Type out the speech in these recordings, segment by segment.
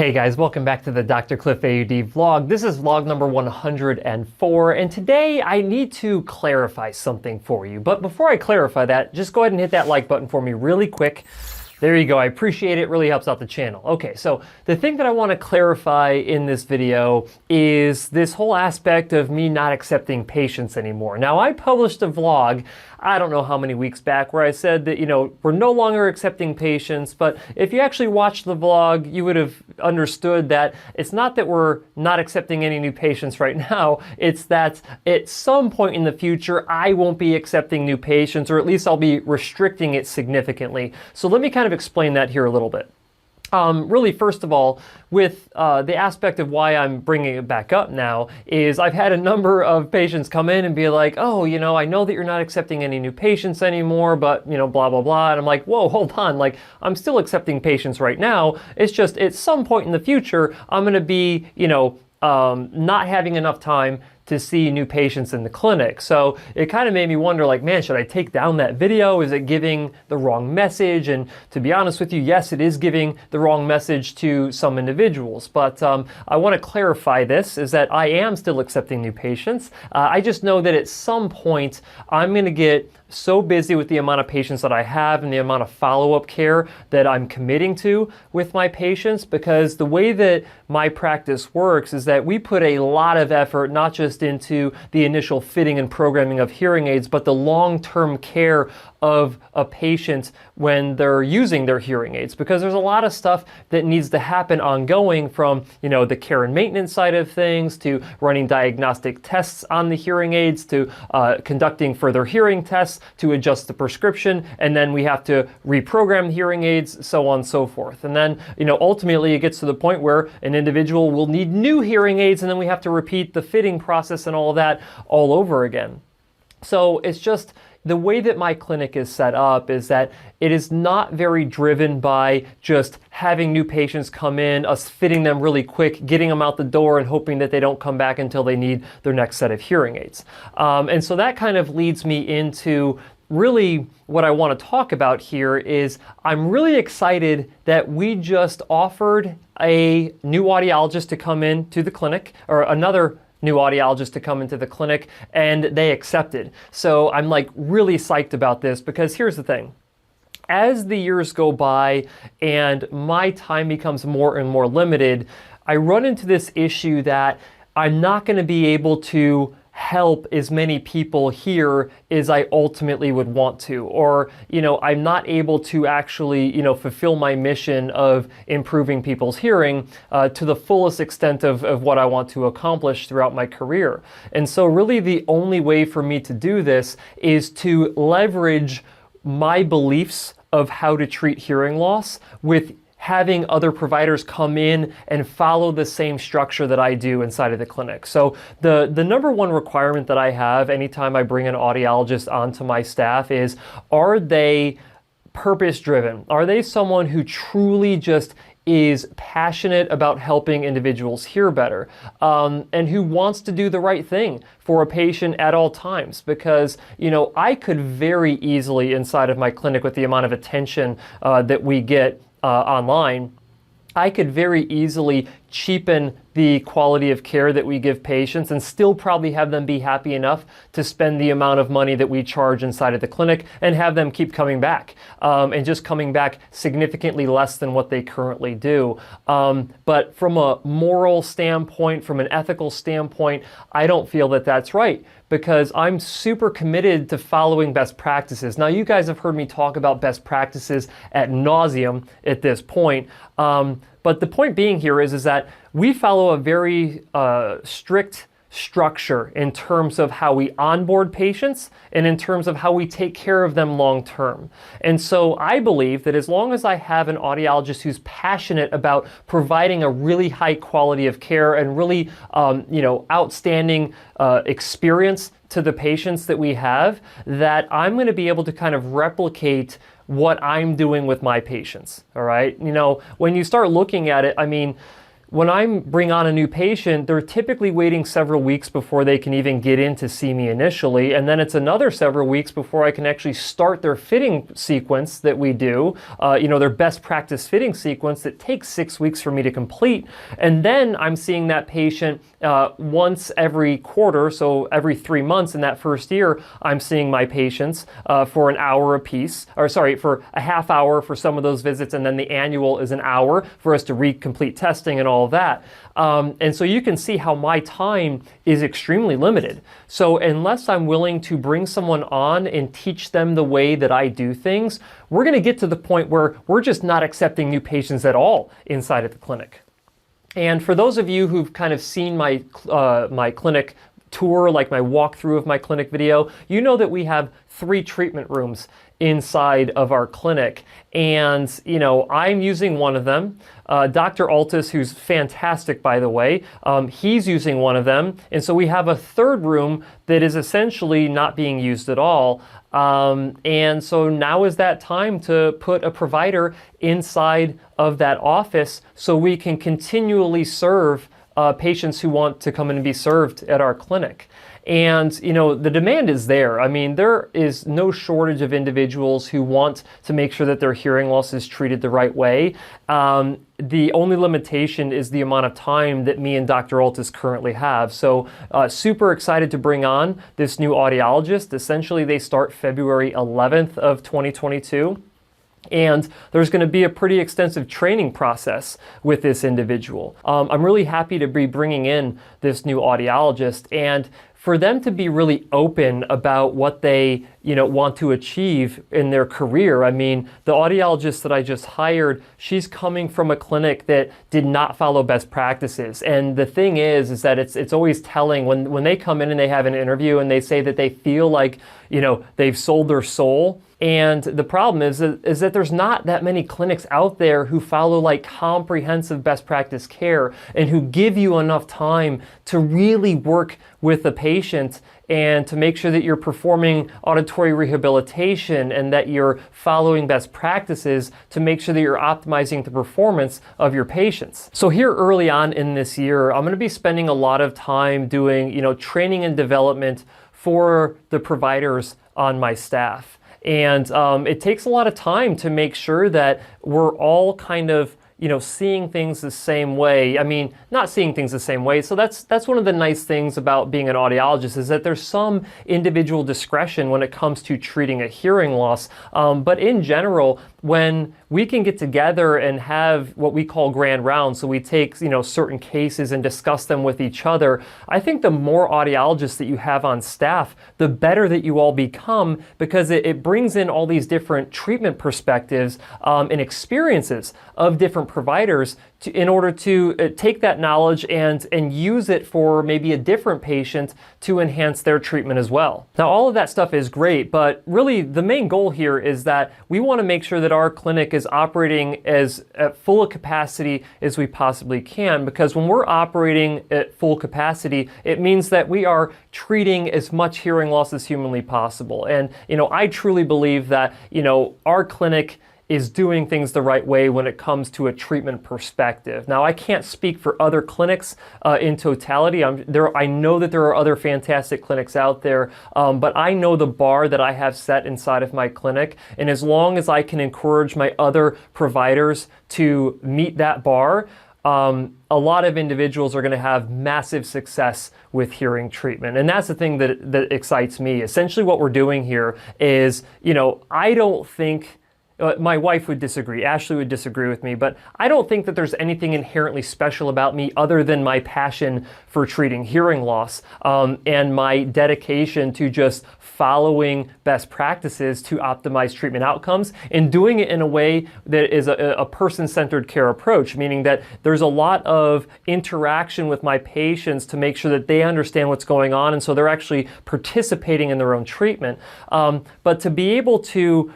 Hey guys, welcome back to the DrCliffAuD vlog. This is vlog number 104, and today I need to clarify something for you. But before I clarify that, just go ahead and hit that like button for me really quick. There you go, I appreciate it, really helps out the channel. Okay, so the thing that I want to clarify in this video is this whole aspect of me not accepting patients anymore. Now, I published a vlog, I don't know how many weeks back, where I said that, we're no longer accepting patients, but if you actually watched the vlog, you would have understood that it's not that we're not accepting any new patients right now, it's that at some point in the future, I won't be accepting new patients, or at least I'll be restricting it significantly. So let me kind of explain that here a little bit. Really, first of all, with the aspect of why I'm bringing it back up now is I've had a number of patients come in and be like, oh, I know that you're not accepting any new patients anymore, but, blah, blah, blah. And I'm like, whoa, hold on. Like, I'm still accepting patients right now. It's just at some point in the future, I'm going to be, not having enough time to see new patients in the clinic. So it kind of made me wonder, like, man, should I take down that video? Is it giving the wrong message? And to be honest with you, yes, it is giving the wrong message to some individuals. But I want to clarify this, is that I am still accepting new patients. I just know that at some point, I'm going to get so busy with the amount of patients that I have and the amount of follow-up care that I'm committing to with my patients, because the way that my practice works is that we put a lot of effort, not just into the initial fitting and programming of hearing aids, but the long-term care of a patient when they're using their hearing aids, because there's a lot of stuff that needs to happen ongoing, from the care and maintenance side of things, to running diagnostic tests on the hearing aids, to conducting further hearing tests, to adjust the prescription, and then we have to reprogram the hearing aids, so on and so forth. And then ultimately it gets to the point where an individual will need new hearing aids, and then we have to repeat the fitting process and all of that all over again. So it's just the way that my clinic is set up is that it is not very driven by just having new patients come in, us fitting them really quick, getting them out the door, and hoping that they don't come back until they need their next set of hearing aids. And so that kind of leads me into really what I want to talk about here is I'm really excited that we just offered a new audiologist to come in to the clinic, or another new audiologist to come into the clinic, and they accepted. So I'm like really psyched about this, because here's the thing. As the years go by and my time becomes more and more limited, I run into this issue that I'm not going to be able to help as many people here as I ultimately would want to, or I'm not able to actually fulfill my mission of improving people's hearing to the fullest extent of what I want to accomplish throughout my career. And so really the only way for me to do this is to leverage my beliefs of how to treat hearing loss with having other providers come in and follow the same structure that I do inside of the clinic. So the number one requirement that I have anytime I bring an audiologist onto my staff is, are they purpose-driven? Are they someone who truly just is passionate about helping individuals hear better, and who wants to do the right thing for a patient at all times? Because, I could very easily, inside of my clinic, with the amount of attention that we get online, I could very easily cheapen the quality of care that we give patients and still probably have them be happy enough to spend the amount of money that we charge inside of the clinic, and have them keep coming back, and just coming back significantly less than what they currently do. But from a moral standpoint, from an ethical standpoint, I don't feel that that's right, because I'm super committed to following best practices. Now, you guys have heard me talk about best practices ad nauseum at this point. But the point being here is that we follow a very strict structure in terms of how we onboard patients and in terms of how we take care of them long term. And so I believe that as long as I have an audiologist who's passionate about providing a really high quality of care and really outstanding experience to the patients that we have, that I'm going to be able to kind of replicate what I'm doing with my patients. All right. When you start looking at it, I mean, when I bring on a new patient, they're typically waiting several weeks before they can even get in to see me initially. And then it's another several weeks before I can actually start their fitting sequence that we do, their best practice fitting sequence that takes 6 weeks for me to complete. And then I'm seeing that patient once every quarter, so every 3 months in that first year, I'm seeing my patients for an hour apiece, for a half hour for some of those visits, and then the annual is an hour for us to complete testing and all of that. And so you can see how my time is extremely limited. So unless I'm willing to bring someone on and teach them the way that I do things, we're going to get to the point where we're just not accepting new patients at all inside of the clinic. And for those of you who've kind of seen my my clinic tour, like my walkthrough of my clinic video, you know that we have 3 treatment rooms inside of our clinic. And, I'm using one of them. Dr. Altis, who's fantastic, by the way, he's using one of them. And so we have a third room that is essentially not being used at all. And so now is that time to put a provider inside of that office so we can continually serve patients who want to come in and be served at our clinic. And, the demand is there. I mean, there is no shortage of individuals who want to make sure that their hearing loss is treated the right way. The only limitation is the amount of time that me and Dr. Altis currently have. So super excited to bring on this new audiologist. Essentially, they start February 11th of 2022. And there's going to be a pretty extensive training process with this individual. I'm really happy to be bringing in this new audiologist, and for them to be really open about what they want to achieve in their career. I mean, the audiologist that I just hired, she's coming from a clinic that did not follow best practices. And the thing is that it's always telling when they come in and they have an interview and they say that they feel like, they've sold their soul. And the problem is that there's not that many clinics out there who follow like comprehensive best practice care and who give you enough time to really work with the patient and to make sure that you're performing auditory rehabilitation and that you're following best practices to make sure that you're optimizing the performance of your patients. So here early on in this year, I'm going to be spending a lot of time doing, training and development for the providers on my staff. And it takes a lot of time to make sure that we're all kind of, seeing things the same way. I mean, not seeing things the same way. So that's one of the nice things about being an audiologist is that there's some individual discretion when it comes to treating a hearing loss. But in general, when we can get together and have what we call grand rounds, so we take certain cases and discuss them with each other, I think the more audiologists that you have on staff, the better that you all become, because it brings in all these different treatment perspectives and experiences of different providers in order to take that knowledge and use it for maybe a different patient to enhance their treatment as well. Now, all of that stuff is great, but really the main goal here is that we want to make sure that our clinic is operating at full capacity as we possibly can, because when we're operating at full capacity, it means that we are treating as much hearing loss as humanly possible. And, I truly believe that, our clinic is doing things the right way when it comes to a treatment perspective. Now, I can't speak for other clinics in totality. I know that there are other fantastic clinics out there, but I know the bar that I have set inside of my clinic, and as long as I can encourage my other providers to meet that bar, a lot of individuals are going to have massive success with hearing treatment. And that's the thing that excites me. Essentially what we're doing here is, I don't think, my wife would disagree, Ashley would disagree with me, but I don't think that there's anything inherently special about me other than my passion for treating hearing loss and my dedication to just following best practices to optimize treatment outcomes and doing it in a way that is a person-centered care approach, meaning that there's a lot of interaction with my patients to make sure that they understand what's going on, and so they're actually participating in their own treatment. But to be able to,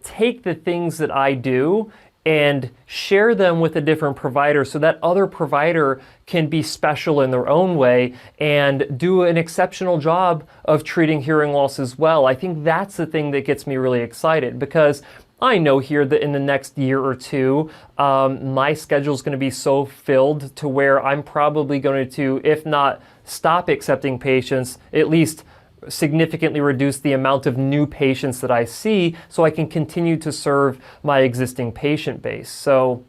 take the things that I do and share them with a different provider so that other provider can be special in their own way and do an exceptional job of treating hearing loss as well. I think that's the thing that gets me really excited, because I know here that in the next year or two, my schedule is going to be so filled to where I'm probably going to, if not stop accepting patients, at least significantly reduce the amount of new patients that I see so I can continue to serve my existing patient base. So,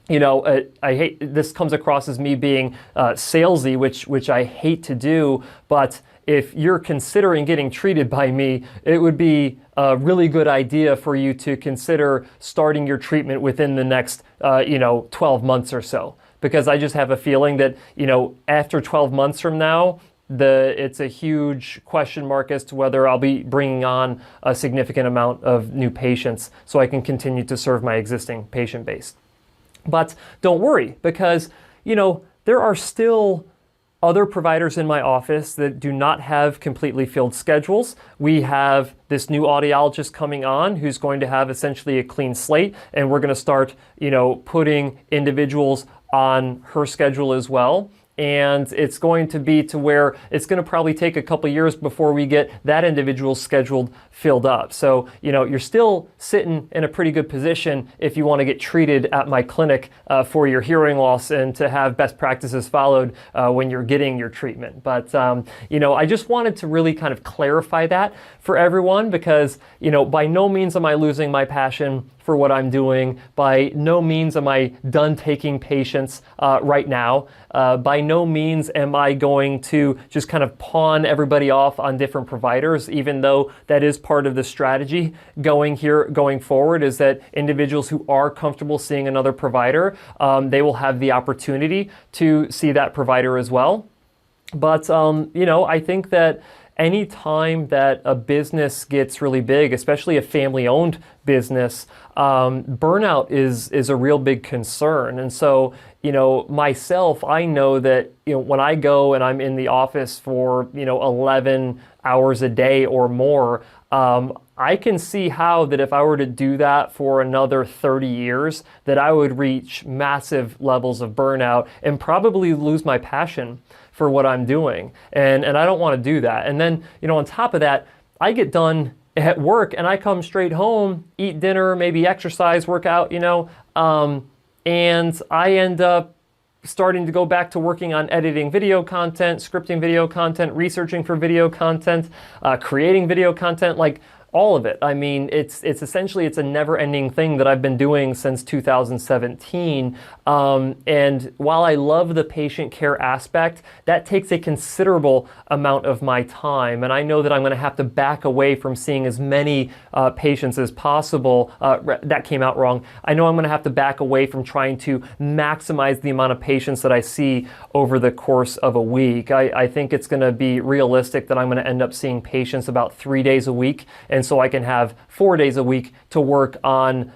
I hate, this comes across as me being salesy, which I hate to do, but if you're considering getting treated by me, it would be a really good idea for you to consider starting your treatment within the next, 12 months or so. Because I just have a feeling that, after 12 months from now, it's a huge question mark as to whether I'll be bringing on a significant amount of new patients so I can continue to serve my existing patient base. But don't worry, because, there are still other providers in my office that do not have completely filled schedules. We have this new audiologist coming on who's going to have essentially a clean slate, and we're going to start, putting individuals on her schedule as well. And it's going to be to where it's going to probably take a couple years before we get that individual scheduled filled up. So, you're still sitting in a pretty good position if you want to get treated at my clinic for your hearing loss and to have best practices followed when you're getting your treatment. But, I just wanted to really kind of clarify that for everyone because, by no means am I losing my passion for what I'm doing. By no means am I done taking patients right now. By no means am I going to just kind of pawn everybody off on different providers, even though that is part of the strategy going forward, is that individuals who are comfortable seeing another provider, they will have the opportunity to see that provider as well. But, I think that any time that a business gets really big, especially a family-owned business, burnout is a real big concern. And so, myself, I know that, when I go and I'm in the office for, 11 hours a day or more, I can see how that if I were to do that for another 30 years, that I would reach massive levels of burnout and probably lose my passion for what I'm doing. And I don't want to do that. And then, on top of that, I get done at work and I come straight home, eat dinner, maybe exercise, work out, and I end up starting to go back to working on editing video content, scripting video content, researching for video content, creating video content, like all of it. I mean, it's essentially, it's a never-ending thing that I've been doing since 2017. And while I love the patient care aspect, that takes a considerable amount of my time. And I know that I'm going to have to back away from seeing as many patients as possible. That came out wrong. I know I'm going to have to back away from trying to maximize the amount of patients that I see over the course of a week. I think it's going to be realistic that I'm going to end up seeing patients about 3 days a week. And so I can have 4 days a week to work on,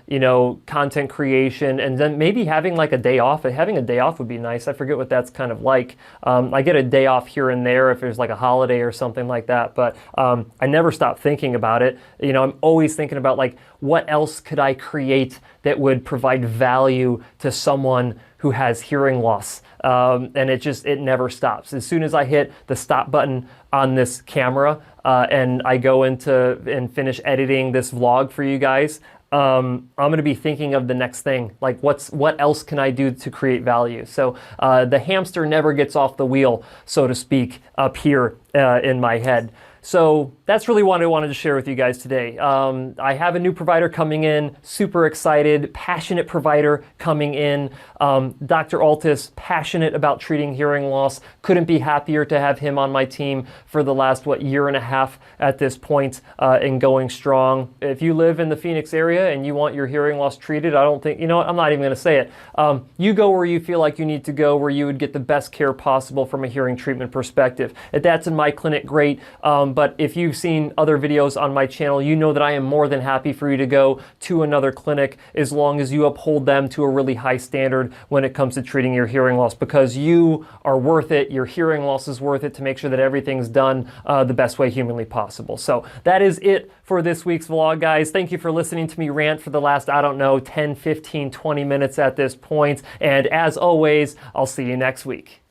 content creation, and then maybe having like a day off. Having a day off would be nice. I forget what that's kind of like. I get a day off here and there if there's like a holiday or something like that, but I never stop thinking about it. I'm always thinking about like, what else could I create that would provide value to someone who has hearing loss? And it never stops. As soon as I hit the stop button on this camera and I go into and finish editing this vlog for you guys, I'm going to be thinking of the next thing. Like, what else can I do to create value? So the hamster never gets off the wheel, so to speak, up here in my head. So that's really what I wanted to share with you guys today. I have a new provider coming in, super excited, passionate provider coming in. Dr. Altis, passionate about treating hearing loss. Couldn't be happier to have him on my team for the last, year and a half at this point, and going strong. If you live in the Phoenix area and you want your hearing loss treated, I don't think, I'm not even going to say it. You go where you feel like you need to go, where you would get the best care possible from a hearing treatment perspective. If that's in my clinic, great. But if you've seen other videos on my channel, you know that I am more than happy for you to go to another clinic as long as you uphold them to a really high standard when it comes to treating your hearing loss, because you are worth it. Your hearing loss is worth it to make sure that everything's done the best way humanly possible. So that is it for this week's vlog, guys. Thank you for listening to me rant for the last, 10, 15, 20 minutes at this point. And as always, I'll see you next week.